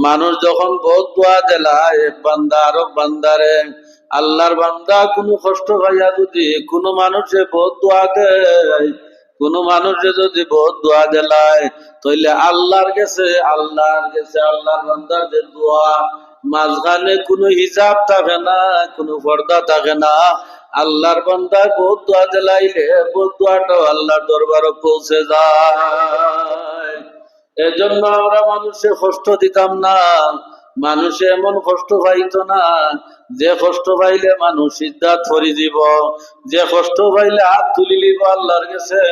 মানুষ যখন বহুত দোয়া দেলায় এক বান্দা আরো বান্দারে, আল্লাহর বান্দা কোনো কষ্ট পাইয়া যদি কোনো মানুষে বহুত দোয়া দেয়, কোনো মানুষে যদি বহুত দোয়া দেলায়, তাইলে আল্লাহর কাছে আল্লাহর বান্দার যে দোয়া, মাঝখানে কোনো হিসাব থাকে না, কোনো পর্দা থাকে না। আল্লাহর বান্দা বহুত দোয়া দিলাইলে বহুত দোয়াটাও আল্লাহর দরবারে পৌঁছে যায়। এজন্য আমরা মানুষে কষ্ট দিতাম না, মানুষে এমন কষ্ট পাইতো না যে কষ্ট পাইলে মানুষ সিদ্ধাত করে দিব, যে কষ্ট পাইলে হাত তুলি লিব আল্লাহর কাছে,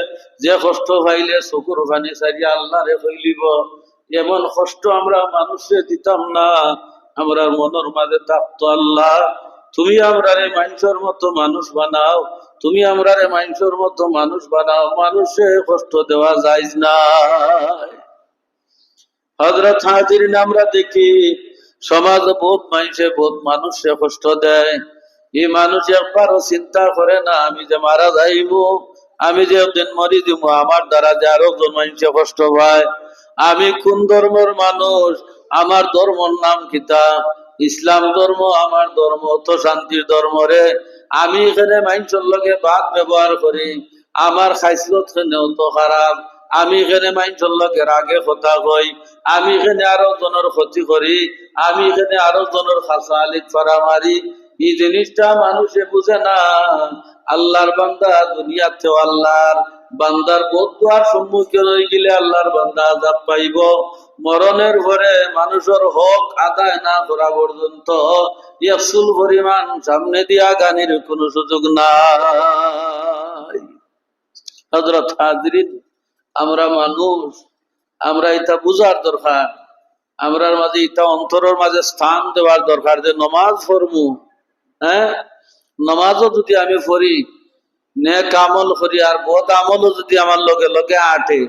যে কষ্ট পাইলে চকুর পানি সারিয়া আল্লাহরে হইলিব, এমন কষ্ট আমরা মানুষে দিতাম না। আমরা মনের মাঝে থাকতো, আল্লাহ তুমি আমরারে মানুষের মতো মানুষ বানাও, তুমি আমরারে মানুষের মতো মানুষ বানাও, মানুষে কষ্ট দেওয়া যায় না। হযরত হাজিরিন, আমরা দেখি সমাজ বহুত মানুষে কষ্ট দেয়। এই মানুষ একবারও চিন্তা করে না আমি যে মারা যাইব, আমি যে একদিন মরি দিব, আমার দ্বারা যে আরো জন মানুষে কষ্ট পায়। আমি কোন ধর্মের মানুষ, আমার ধর্মের নাম কিতা, ইসলাম ধর্ম আমার ধর্ম, তো শান্তির ধর্ম রে। আমি এখানে মানুষের লগে বাদ ব্যবহার করি, আমার খাইসলত খেনেও তো খারাপ, আমি এখানে মানুষের লগে রাগে কথা কই, আমি এখানে আরো জনের ক্ষতি করি, আমি এখানে আরো জনের খাসা আলিক ফারা মারি। এই জিনিসটা মানুষে বুঝে না। আল্লাহর বান্দা দুনিয়াতেও আল্লাহর বান্দার বদুয়ার সম্মুখীন হয়ে গেলে আল্লাহর বান্দা আযাব পাইব। মরণের পরে মানুষের হক আদায় না করা পর্যন্ত ইয়াসুল পরিমাণ সামনে দিয়া গানির কোন সুযোগ নাই। হযরত হাজিরিন, আমরা মানুষ, আমরা এটা বুঝার দরকার, আমরার মাঝে এটা অন্তরের মাঝে স্থান দেওয়ার দরকার যে নমাজ পড়মু, হ্যাঁ, নমাজও যদি আমি পড়ি, নেক আমল করি, আর বদ আমলও যদি আমার লগে লগে আটে,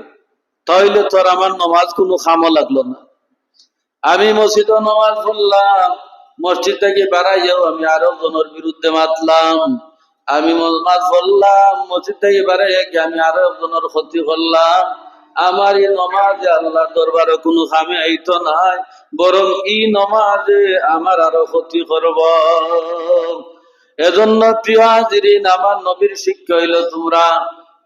তাহলে তোর আমার নমাজ কোনো খামো লাগলো না। আমি মসজিদে নমাজ পড়লাম, মসজিদ থেকে বেড়াইয়াও আমি আরো জনের বিরুদ্ধে মাতলাম, আমি নমাজ পড়লাম, মসজিদ থেকে বেড়াইয়া আমি আরো জনের ক্ষতি করলাম, আমার এই নমাজে আল্লাহর দরবারে কোনো খামে আইতো নাই, বরং এই নমাজে আমার আরো ক্ষতি করব। এজন্য প্রিয় হাজিরিন, আমার নবীর শিক্ষা হইল তোমরা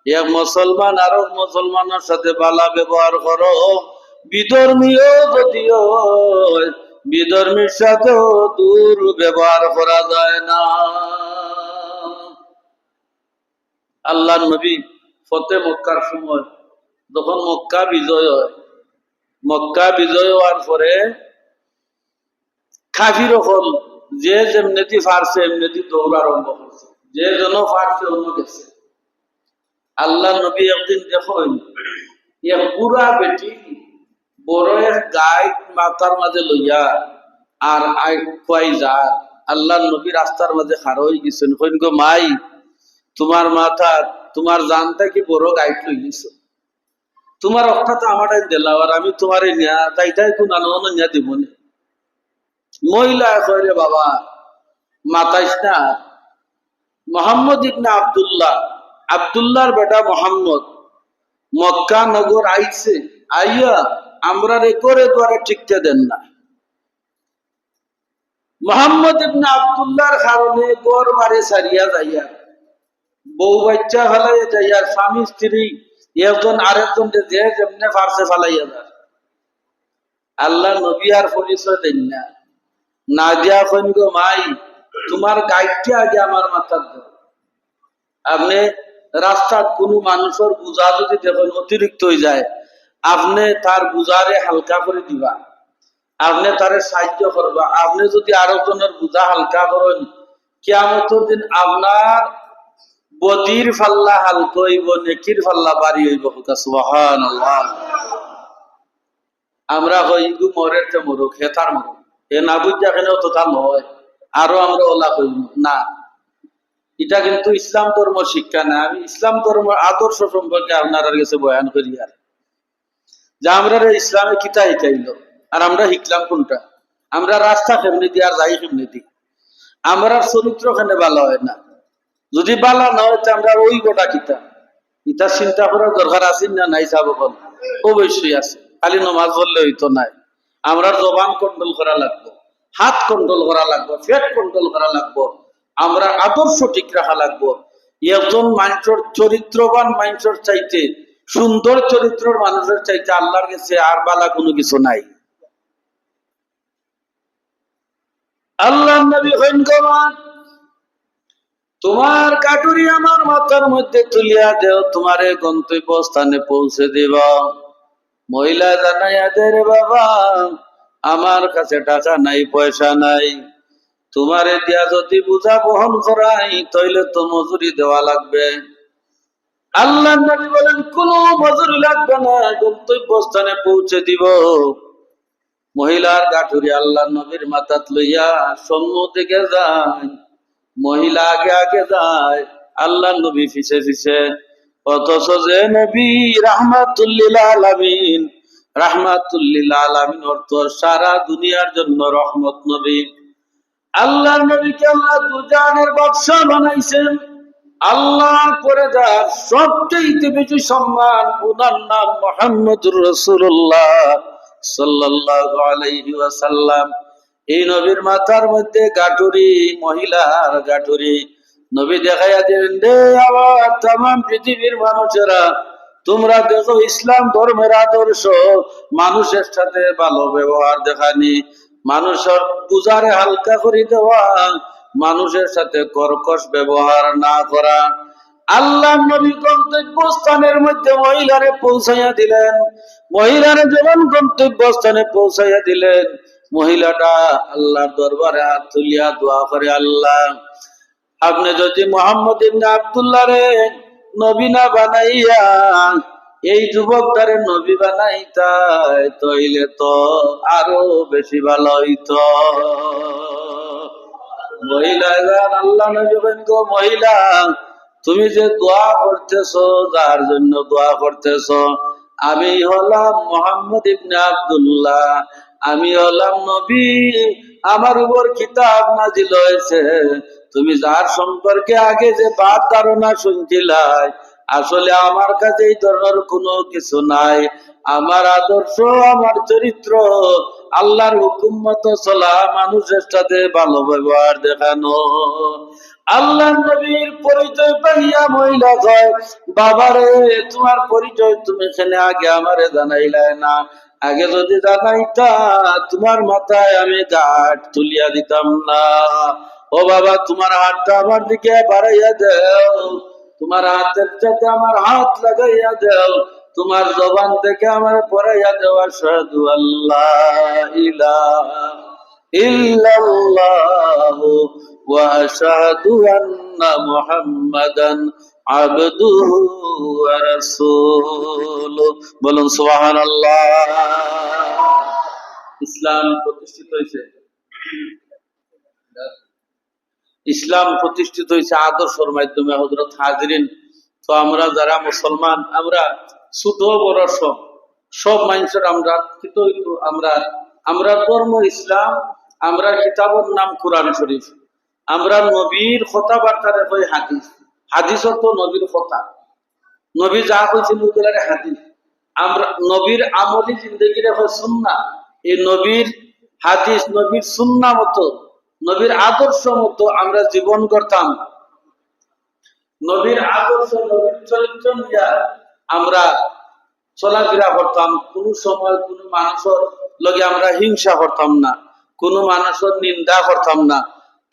এক মুসলমান আরো মুসলমানের সাথে ভালো ব্যবহার করো। বিধর্মীয় যদিও বিধর্মীর সাথেও দূর ব্যবহার করা যায় না। আল্লাহ নবী ফতে মক্কার সময় যখন মক্কা বিজয় হয়, মক্কা বিজয় হওয়ার পরে কাফির হল যে যেমনিতি ফারছে এমনিতি দৌড় আরম্ভ করছে, যে যেন ফারছে অন্য গেছে। আল্লাহ নবী একদিন দেখেন এক পুরা বেটি বড় এক গাই মাথার মাঝে লইয়া আর খুয়াই যায়। আল্লাহ নবী রাস্তার মাঝে খাড়া হয়ে গেছেন, কইন গো মাই, তোমার মাথা তোমার জানটা কি বড় গাইড লই গেছ, তোমার অর্থাৎ আমারটাই দিলাও, আর আমি তোমার তাইটাই কোন আনন্দ নিয়া দিব না। মহিলা কয় রে বাবা মাতাইস না, মোহাম্মদ ইবনে আব্দুল্লাহ, আব্দুল্লাহর বেটা মোহাম্মদ মক্কা নগর আইছে, আইয়া আমরা রে করে দ্বারে টিকতে দেন না। মোহাম্মদ ইবনে আব্দুল্লাহর কারণে গড় বাড়ি ছাড়িয়া যাইয়া, বউ বাচ্চা ফেলাইয়া যাইয়া, স্বামী স্ত্রী একজন আরেকজন যে যেমনে ফারসে ফেলাইয়া যায়। আল্লাহ নবী আর পরিচয় দেন না, না দিয়া কইন গো মাই, তোমার গাইডটা আগে আমার মাথার দাও। আপনি রাস্তার কোনো মানুষের বোঝা যদি দেখেন অতিরিক্ত হয়ে যায়, আপনি তার বোঝারে হালকা করে দিবা, আপনি তারে সাহায্য করবা। আপনি যদি আরো জনের বোঝা হালকা করেন, কিয়ামতের দিন আপনার বদির ফাল্লা হালকা হইব, নেকির ফাল্লা বাড়ি হইব। সুবহানাল্লাহ। আমরা হইগু মরের তে মরুক, হেতার মরুক, এ না বুঝা কেন তো তা নয়, আরো আমরা ওলা কইব না। এটা কিন্তু ইসলাম ধর্ম শিক্ষা না। আমি ইসলাম ধর্ম আদর্শ সম্পর্কে আপনার কাছে বয়ান করি, আর যে আমরা ইসলামে কিতা শিখাইল আর আমরা শিখলাম কোনটা, আমরা রাস্তা কেমনি দিই আর যাই কেমনি দিই, আমরা চরিত্র কেন ভালো হয় না। যদি ভালো না হয় আমরা ওই গোটা কিতা, ইটা চিন্তা করার দরকার আছে না নাই? সাবকল অবশ্যই আছে, খালি নমাজ পড়লে হইতো নাই। আমরা জবান কন্ট্রোল করা লাগবো, হাত কন্ট্রোল করা লাগবো, পেট কন্ট্রোল করা লাগবো, আমরা আদর্শ ঠিক রাখা লাগবো। একজন মানুষের চরিত্রবান মানুষের চাইতে, সুন্দর চরিত্রের মানুষের চাইতে আল্লাহর কাছে আর বালা কোনো কিছু নাই। আল্লাহ নবী হইন, তোমার কাটুরি আমার মাথার মধ্যে তুলিয়া দেও, তোমারে গন্তব্যস্থানে পৌঁছে দিব। মহিলা জানাইয়া দে, রে বাবা, আমার কাছে টাকা নাই, পয়সা নাই, তোমারে দিয়া যদি বোঝা বহন করাই তাইলে তো মজুরি দেওয়া লাগবে। আল্লাহ নবী বলেন, কোনো মজুরি লাগবে না, গন্তব্যস্থানে পৌঁছে দিব। মহিলার গাঠুরি আল্লাহ নবীর মাথাত লইয়া সম্মুখ দিকে যায়, মহিলা আগে আগে যায়, আল্লাহ নবী পিছে পিছে। অথচ যে নবী রাহমাতুল্লিল আলামিন, রাহমাতুল্লিল আলামিন অর্থ সারা দুনিয়ার জন্য রহমত নবী। আল্লাহ নবীকে আল্লাহ দুজানের বাদশা বানাইছেন। আল্লাহ করে যার সবচেয়ে বেশি সম্মান, ওনার নাম মুহাম্মদুর রাসূলুল্লাহ সাল্লাল্লাহু আলাইহি ওয়াসাল্লাম। এই নবীর মাথার মধ্যে গাঠুরি, মহিলার গাঠুরি। নবী দেখাইয়া দিলেন, রে আবার তাম পৃথিবীর মানুষেরা, তোমরা দেখো ইসলাম ধর্মের আদর্শ মানুষের সাথে ভালো ব্যবহার দেখানি, মানুষের পূজারে হালকা করে দেওয়া, মানুষের সাথে কর্কশ ব্যবহার না করা। আল্লাহ নবী গন্তব্যস্থানের মধ্যে মহিলারে পৌঁছাইয়া দিলেন। মহিলারে যখন গন্তব্যস্থানে পৌঁছাইয়া দিলেন, মহিলাটা আল্লাহর দরবারে হাত তুলিয়া দোয়া করে, আল্লাহ, আপনি যদি মোহাম্মদ ইবনে আব্দুল্লাহ রে নবী না বানাইয়া এই যুবকটারে নবী বানাইতাই তাইলে তো আরো বেশি ভালো হইতো। মহিলা, আল্লাহ নবী বলেন, গো মহিলা, তুমি যে দোয়া করতেছো, যার জন্য দোয়া করতেছো, আমি হলাম মোহাম্মদ ইবনে আব্দুল্লাহ, আমি হলাম নবী, আমার উপর কিতাব নাজিল হয়েছে। তুমি যার সম্পর্কে আগে যে বাদ ধারণা শুনছিলাই, আসলে আমার কাছে এই ধরনের কোনো কিছু নাই। আমার আদর্শ, আমার চরিত্র, আল্লাহর হুকুম মতো চলা, মানুষের সাথে ভালো ব্যবহার দেখানো। আল্লাহ নবীর পরিচয় পাইয়া মহিলা কয়, বাবারে, তোমার পরিচয় তুমি এখানে আগে আমারে জানাইলাই না, আগে যদি জানাইতা তোমার মাথায় আমি গাঁট তুলিয়া দিতাম না। ও বাবা, তোমার হাতটা আমার দিকে বাড়াইয়া দেও, তোমার হাতের সাথে আমার হাত লাগাইয়া দেও, তোমার জবান থেকে আমার পড়াইয়া দেও, আশহাদু আল্লাহ ইলাহা ইল্লাল্লাহু ওয়া আশহাদু আন্না মুহাম্মাদান আবদুহু ওয়া রাসূলুহু। বলুন সুবহানাল্লাহ। ইসলাম প্রতিষ্ঠিত হয়েছে, ইসলাম প্রতিষ্ঠিত হয়েছে আদর্শের মাধ্যমে। হযরত হাজরিন, তো আমরা যারা মুসলমান, আমরা ছোট বড় সব সব মানুষের আমরা কিন্তু আমরা আমরা ধর্ম ইসলাম, আমরা কিতাবের নাম কোরআন শরীফ, আমরা নবীর কথাবার্তা দেখো হাদিস, হাদিস অর্থ নবীর কথা, নবী যা কইছেন ওগুলারে হাদিস। আমরা নবীর আমলি জিন্দেগি দেখো সুন্নাহ, এই নবীর হাদিস, নবীর সুন্নাহ মতো, নবীর আদর্শ মতো আমরা জীবন করতাম, নবীর আদর্শ, নবীর চরিত্র নিয়ে আমরা চলাফেরা করতাম। কোন সময় কোন মানুষের লগে আমরা হিংসা করতাম না, কোন মানুষের নিন্দা করতাম না,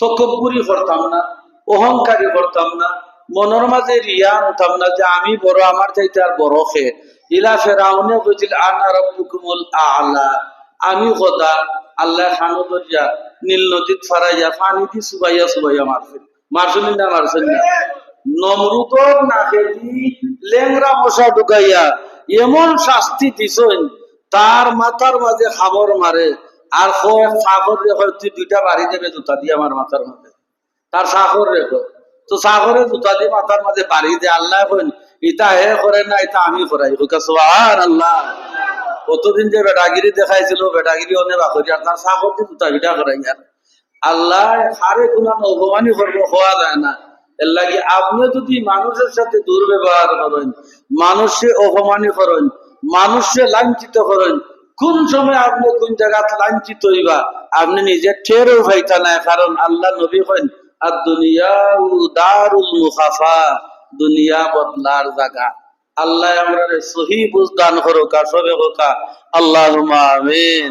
তকব্বুরি করতাম না, অহংকারী করতাম না, মনের মাঝে রিয়া আনতাম না যে আমি বড়, আমার চাইতে আর বড় খে। ইলা ফেরাউনে কইছিল, আনা রাব্বুকুমুল আ'লা, আমি খোদা। আল্লাহ খানো দরিয়া নীল নদীত ফারাইয়া পানি দি সুবাইয়া সুবাইয়া মারছেন, মারছেন না মারছেন না? নমরুদর নাকে দি লেংরা মশা ঢুকাইয়া এমন শাস্তি দিছেন, তার মাথার মাঝে খাবর মারে আর সাগর রেখো, তুই দুইটা বাড়ি দেবে জুতা দিয়ে আমার মাথার মাঝে, তার সাগর রেখো, তো সাগরে জুতা দিয়ে মাথার মাঝে বাড়ি দিয়ে আল্লাহ কইন, ইটা হে করে না, এটা আমি করাই। সুবহানাল্লাহ। কতদিন যে বেটাগিরি দেখাইছিল, বেটাগিরি অনেক বাকরি, আর তার সাগর দিয়ে জুতা ভিটা করাই। আর আল্লাহ হারে গুনাহ অপমানই করবো, হওয়া যায় না। এর লাগে আপনি যদি মানুষের সাথে দুর্ব্যবহার করেন, মানুষকে অপমানি করেন, মানুষকে লাঞ্ছিত করেন, কোন সময় আপনি কোন জায়গা লাঞ্ছিত হইবা আপনি নিজে টেরও পাইতা না, কারণ আল্লাহ নবী কইন আর দুনিয়া দারুল মুখাফা, দুনিয়া বদলার জায়গা। আল্লাহ আমরা সহি বুঝ দান করুকা, সবে হোকা, আল্লাহুম্মা আমিন।